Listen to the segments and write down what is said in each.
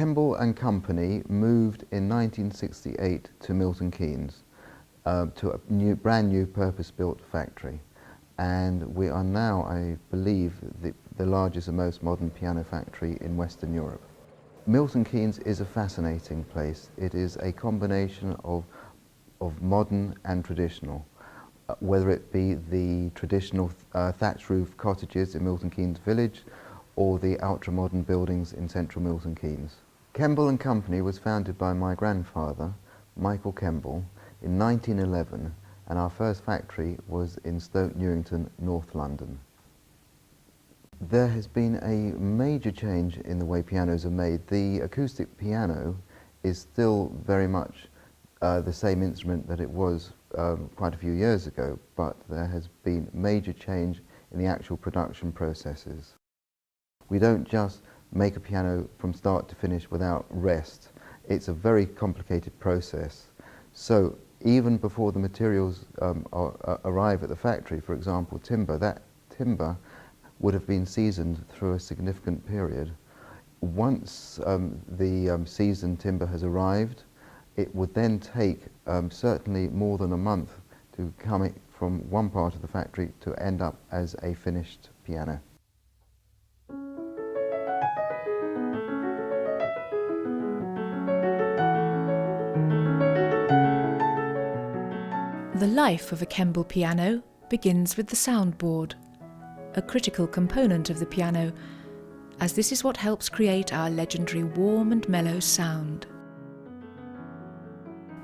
Kembel and Company moved in 1968 to Milton Keynes, to a brand new purpose-built factory. And we are now, I believe, the largest and most modern piano factory in Western Europe. Milton Keynes is a fascinating place. It is a combination of modern and traditional, whether it be the traditional thatch roof cottages in Milton Keynes village or the ultra-modern buildings in central Milton Keynes. Kembel and Company was founded by my grandfather, Michael Kembel, in 1911, and our first factory was in Stoke Newington, North London. There has been a major change in the way pianos are made. The acoustic piano is still very much the same instrument that it was quite a few years ago, but there has been major change in the actual production processes. We don't just make a piano from start to finish without rest. It's a very complicated process. So even before the materials arrive at the factory, for example timber, that timber would have been seasoned through a significant period. Once the seasoned timber has arrived, it would then take certainly more than a month to come from one part of the factory to end up as a finished piano. The life of a Kembel piano begins with the soundboard, a critical component of the piano, as this is what helps create our legendary warm and mellow sound.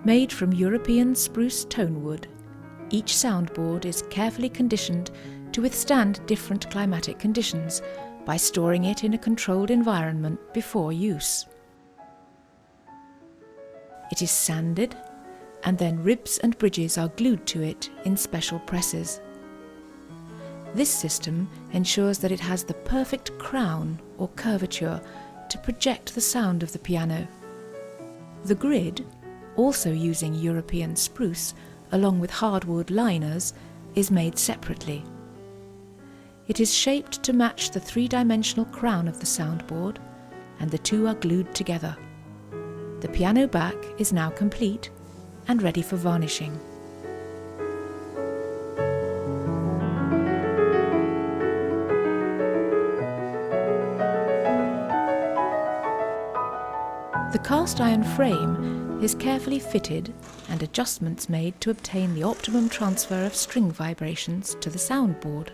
Made from European spruce tonewood, each soundboard is carefully conditioned to withstand different climatic conditions by storing it in a controlled environment before use. It is sanded, and then ribs and bridges are glued to it in special presses. This system ensures that it has the perfect crown or curvature to project the sound of the piano. The grid, also using European spruce along with hardwood liners, is made separately. It is shaped to match the three-dimensional crown of the soundboard, and the two are glued together. The piano back is now complete and ready for varnishing. The cast iron frame is carefully fitted and adjustments made to obtain the optimum transfer of string vibrations to the soundboard.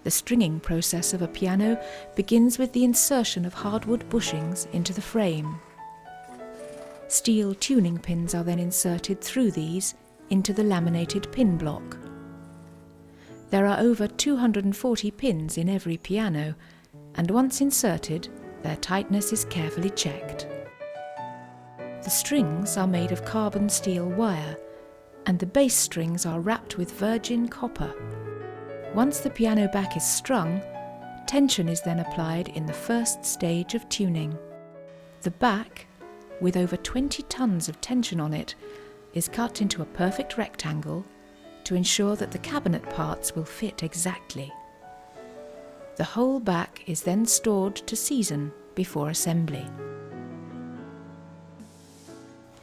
The stringing process of a piano begins with the insertion of hardwood bushings into the frame. Steel tuning pins are then inserted through these into the laminated pin block. There are over 240 pins in every piano, and once inserted, their tightness is carefully checked. The strings are made of carbon steel wire, and the bass strings are wrapped with virgin copper. Once the piano back is strung, tension is then applied in the first stage of tuning. The back, with over 20 tons of tension on it, is cut into a perfect rectangle to ensure that the cabinet parts will fit exactly. The whole back is then stored to season before assembly.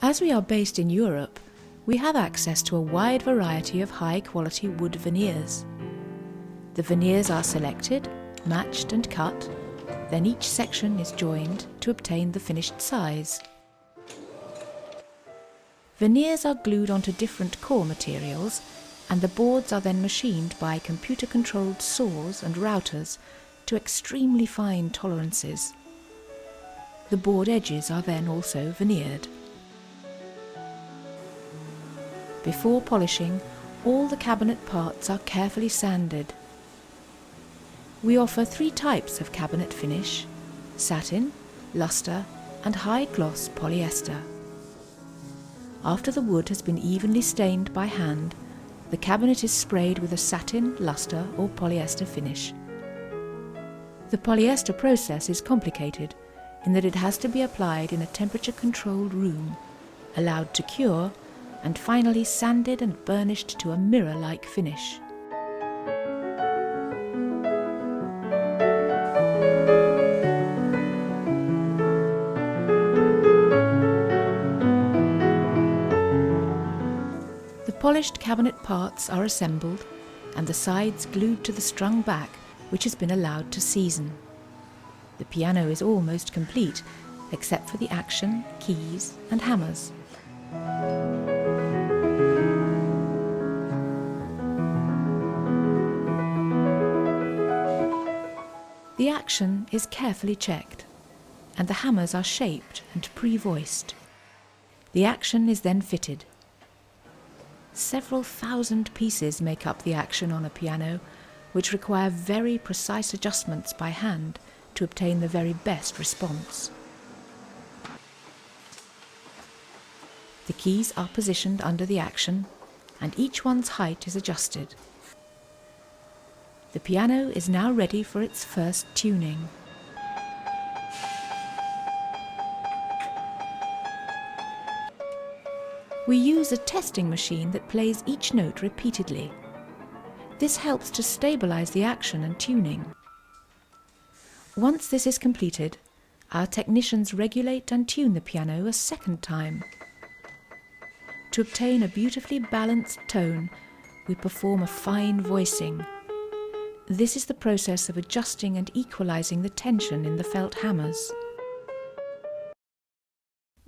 As we are based in Europe, we have access to a wide variety of high-quality wood veneers. The veneers are selected, matched and cut, then each section is joined to obtain the finished size. Veneers are glued onto different core materials, and the boards are then machined by computer-controlled saws and routers to extremely fine tolerances. The board edges are then also veneered. Before polishing, all the cabinet parts are carefully sanded. We offer 3 types of cabinet finish: satin, luster, and high-gloss polyester. After the wood has been evenly stained by hand, the cabinet is sprayed with a satin, luster, or polyester finish. The polyester process is complicated in that it has to be applied in a temperature-controlled room, allowed to cure, and finally sanded and burnished to a mirror-like finish. Polished cabinet parts are assembled and the sides glued to the strung back, which has been allowed to season. The piano is almost complete, except for the action, keys and hammers. The action is carefully checked, and the hammers are shaped and pre-voiced. The action is then fitted. Several thousand pieces make up the action on a piano, which require very precise adjustments by hand to obtain the very best response. The keys are positioned under the action, and each one's height is adjusted. The piano is now ready for its first tuning. We use a testing machine that plays each note repeatedly. This helps to stabilize the action and tuning. Once this is completed, our technicians regulate and tune the piano a second time. To obtain a beautifully balanced tone, we perform a fine voicing. This is the process of adjusting and equalizing the tension in the felt hammers.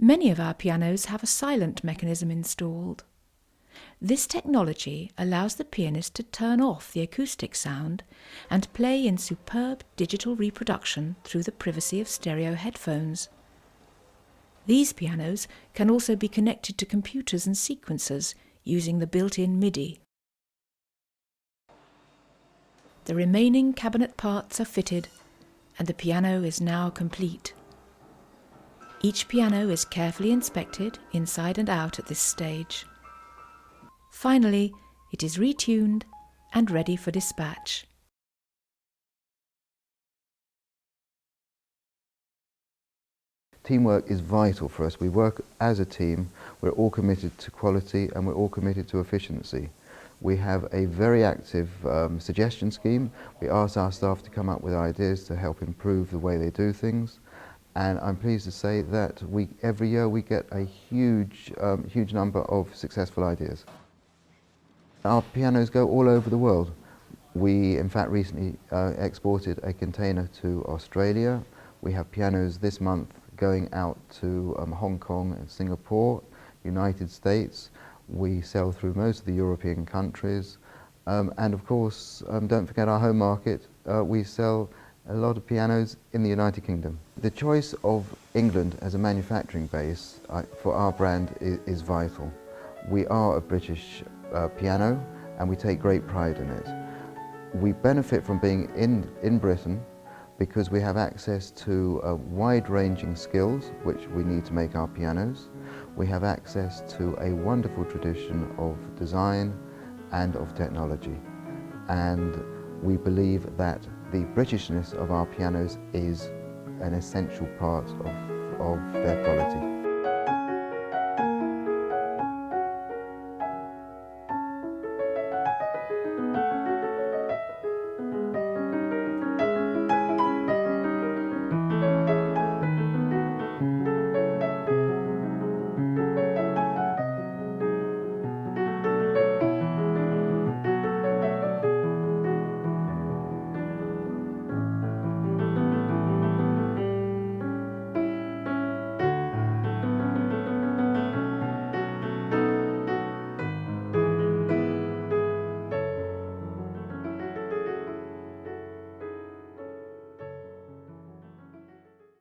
Many of our pianos have a silent mechanism installed. This technology allows the pianist to turn off the acoustic sound and play in superb digital reproduction through the privacy of stereo headphones. These pianos can also be connected to computers and sequencers using the built-in MIDI. The remaining cabinet parts are fitted, and the piano is now complete. Each piano is carefully inspected inside and out at this stage. Finally, it is retuned and ready for dispatch. Teamwork is vital for us. We work as a team. We're all committed to quality and we're all committed to efficiency. We have a very active suggestion scheme. We ask our staff to come up with ideas to help improve the way they do things. And I'm pleased to say that every year we get a huge number of successful ideas. Our pianos go all over the world. We, in fact, recently exported a container to Australia. We have pianos this month going out to Hong Kong and Singapore, United States. We sell through most of the European countries. And of course, don't forget our home market. We sell a lot of pianos in the United Kingdom. The choice of England as a manufacturing base for our brand is vital. We are a British piano and we take great pride in it. We benefit from being in Britain because we have access to wide-ranging skills which we need to make our pianos. We have access to a wonderful tradition of design and of technology. And we believe that the Britishness of our pianos is an essential part of their quality.